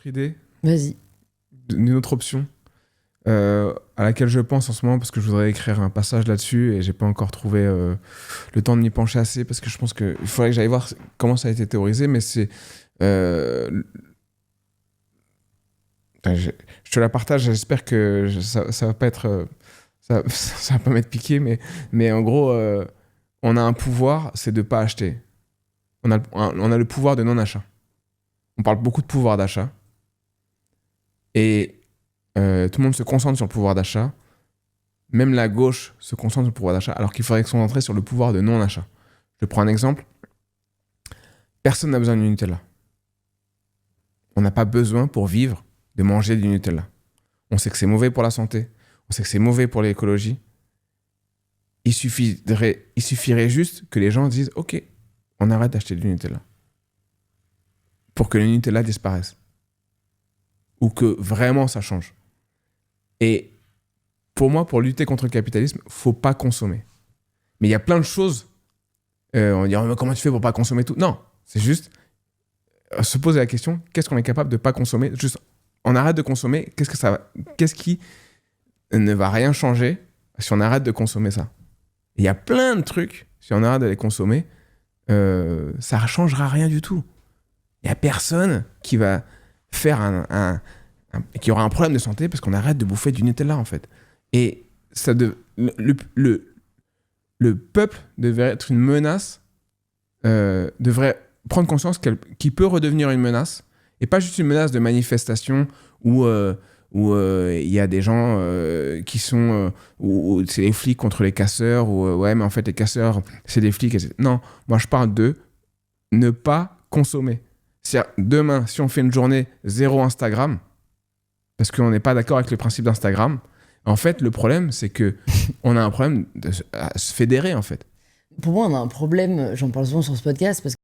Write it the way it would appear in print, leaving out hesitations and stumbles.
autre idée Vas-y. d'une autre option à laquelle je pense en ce moment parce que je voudrais écrire un passage là-dessus et j'ai pas encore trouvé le temps de m'y pencher assez parce que je pense qu'il faudrait que j'aille voir comment ça a été théorisé, mais c'est... je te la partage, j'espère que ça va pas être... ça va pas m'être piqué, mais en gros, on a un pouvoir, c'est de pas acheter. On a le pouvoir de non-achat. On parle beaucoup de pouvoir d'achat. Et tout le monde se concentre sur le pouvoir d'achat. Même la gauche se concentre sur le pouvoir d'achat, alors qu'il faudrait se concentrer sur le pouvoir de non-achat. Je prends un exemple. Personne n'a besoin du Nutella. On n'a pas besoin pour vivre de manger du Nutella. On sait que c'est mauvais pour la santé. On sait que c'est mauvais pour l'écologie. Il suffirait juste que les gens disent « Ok, on arrête d'acheter du Nutella. » Pour que le Nutella disparaisse. Ou que vraiment ça change. Et pour moi, pour lutter contre le capitalisme, il ne faut pas consommer. Mais il y a plein de choses. On va dire « Comment tu fais pour pas consommer tout ?» Non, c'est juste se poser la question, qu'est-ce qu'on est capable de pas consommer ? Juste, on arrête de consommer, qu'est-ce qui ne va rien changer si on arrête de consommer ça ? Il y a plein de trucs, si on arrête de les consommer, ça ne changera rien du tout. Il n'y a personne qui va faire qui aura un problème de santé parce qu'on arrête de bouffer du Nutella, en fait. Et le peuple devrait être une menace, devrait prendre conscience qu'il peut redevenir une menace, et pas juste une menace de manifestation où il y a des gens qui sont... où c'est les flics contre les casseurs, ou ouais, mais en fait, les casseurs, c'est des flics. Non, moi, je parle de ne pas consommer. C'est-à-dire, demain, si on fait une journée zéro Instagram, parce qu'on n'est pas d'accord avec le principe d'Instagram, en fait, le problème, c'est qu'on a un problème à se fédérer, en fait. Pour moi, on a un problème, j'en parle souvent sur ce podcast, parce